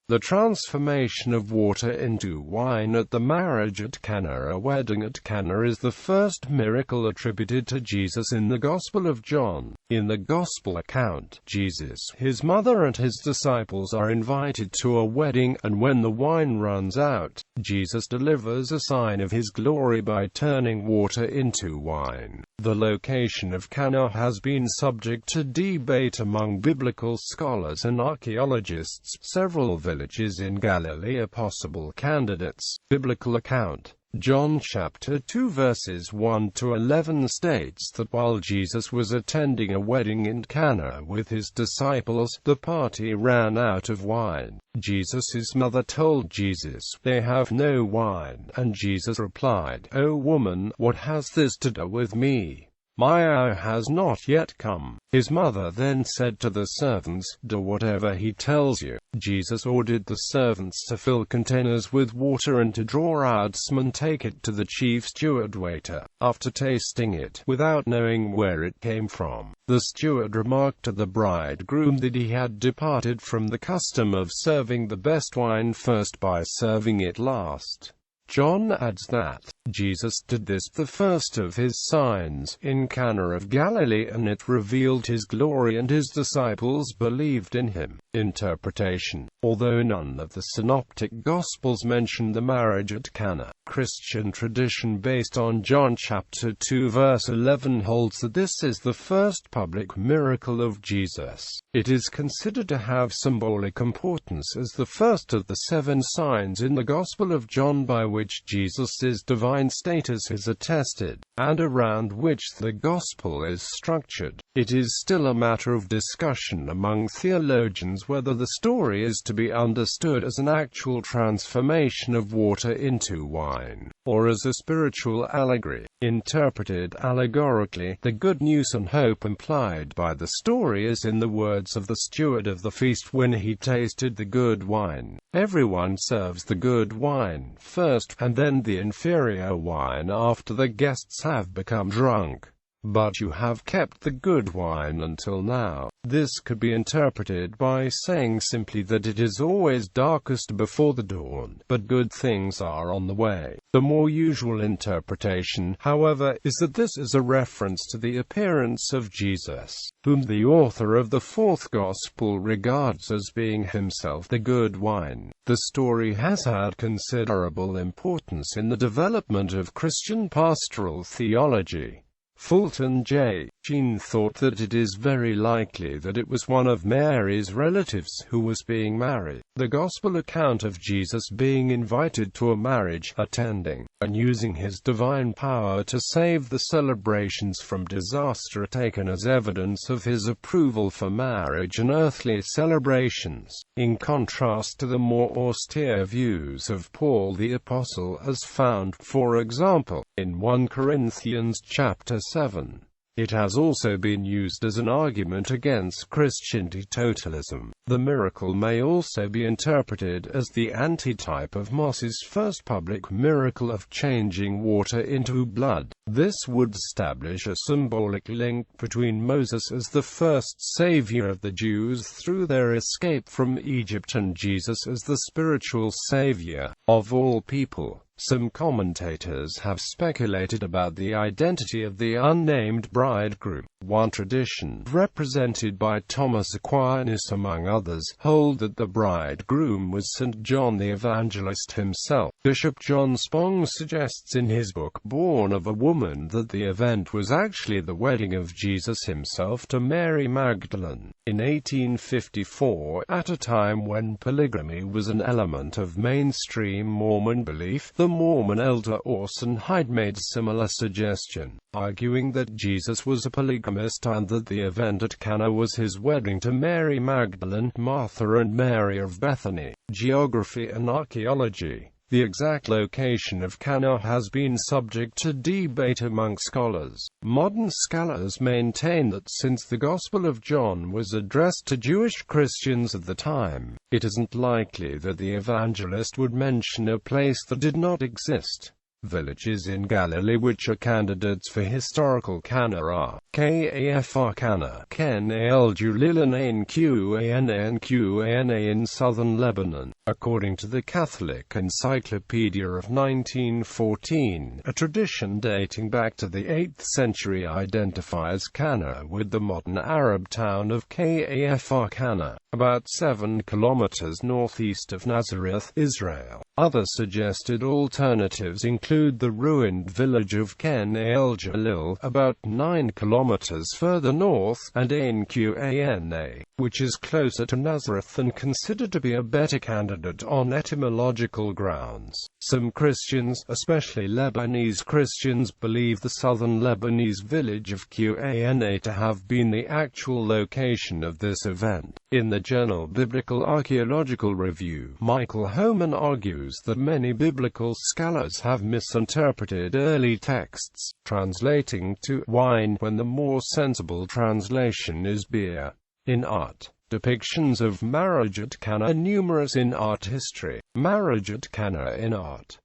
The transformation of water into wine at the marriage at Cana. A wedding at Cana is the first miracle attributed to Jesus in the Gospel of John. In the Gospel account, Jesus, his mother and his disciples are invited to a wedding, and when the wine runs out, Jesus delivers a sign of his glory by turning water into wine. The location of Cana has been subject to debate among biblical scholars and archaeologists. Several villages in Galilee are possible candidates. Biblical account. John chapter 2 verses 1 to 11 states that while Jesus was attending a wedding in Cana with his disciples, the party ran out of wine. Jesus' mother told Jesus, "They have no wine." And Jesus replied, "O woman, what has this to do with me? My hour has not yet come." His mother then said to the servants, "Do whatever he tells you." Jesus ordered the servants to fill containers with water and to draw out some and take it to the chief steward waiter. After tasting it, without knowing where it came from, the steward remarked to the bridegroom that he had departed from the custom of serving the best wine first by serving it last. John adds that Jesus did this, the first of his signs, in Cana of Galilee, and it revealed his glory, and his disciples believed in him. Interpretation. Although none of the synoptic Gospels mention the marriage at Cana, Christian tradition based on John chapter 2 verse 11 holds that this is the first public miracle of Jesus. It is considered to have symbolic importance as the first of the 7 signs in the Gospel of John by which Jesus' divine status is attested, and around which the Gospel is structured. It is still a matter of discussion among theologians whether the story is to be understood as an actual transformation of water into wine, or as a spiritual allegory. Interpreted allegorically, the good news and hope implied by the story is in the words of the steward of the feast when he tasted the good wine. Everyone serves the good wine first, and then the inferior wine after the guests have become drunk. But you have kept the good wine until now. This could be interpreted by saying simply that it is always darkest before the dawn, but good things are on the way. The more usual interpretation, however, is that this is a reference to the appearance of Jesus, whom the author of the 4th Gospel regards as being himself the good wine. The story has had considerable importance in the development of Christian pastoral theology. Fulton J. Sheen thought that it is very likely that it was one of Mary's relatives who was being married. The Gospel account of Jesus being invited to a marriage, attending, and using his divine power to save the celebrations from disaster are taken as evidence of his approval for marriage and earthly celebrations, in contrast to the more austere views of Paul the Apostle as found, for example, in 1 Corinthians chapter 7. It has also been used as an argument against Christian teetotalism. The miracle may also be interpreted as the antitype of Moses' first public miracle of changing water into blood. This would establish a symbolic link between Moses as the first savior of the Jews through their escape from Egypt and Jesus as the spiritual savior of all people. Some commentators have speculated about the identity of the unnamed bridegroom. One tradition, represented by Thomas Aquinas among others, hold that the bridegroom was St. John the Evangelist himself. Bishop John Spong suggests in his book Born of a Woman that the event was actually the wedding of Jesus himself to Mary Magdalene. In 1854, at a time when polygamy was an element of mainstream Mormon belief, the Mormon elder Orson Hyde made a similar suggestion, arguing that Jesus was a polygamist and that the event at Cana was his wedding to Mary Magdalene, Martha and Mary of Bethany. Geography and archaeology. The exact location of Cana has been subject to debate among scholars. Modern scholars maintain that since the Gospel of John was addressed to Jewish Christians at the time, it isn't likely that the evangelist would mention a place that did not exist. Villages in Galilee which are candidates for historical Cana are KAFR Cana, Ken El Julilan Qana in southern Lebanon. According to the Catholic Encyclopedia of 1914, a tradition dating back to the 8th century identifies Cana with the modern Arab town of Kafr Cana, about 7 kilometers northeast of Nazareth, Israel. Other suggested alternatives include the ruined village of Ken El Jalil, about 9 kilometers further north, and Ain Qana, which is closer to Nazareth and considered to be a better candidate on etymological grounds. Some Christians, especially Lebanese Christians, believe the southern Lebanese village of Qana to have been the actual location of this event. In the journal Biblical Archaeological Review, Michael Homan argues that many biblical scholars have misinterpreted early texts, translating to wine when the more sensible translation is beer. In art, depictions of marriage at Cana are numerous in art history. Marriage at Cana in art.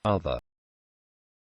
Other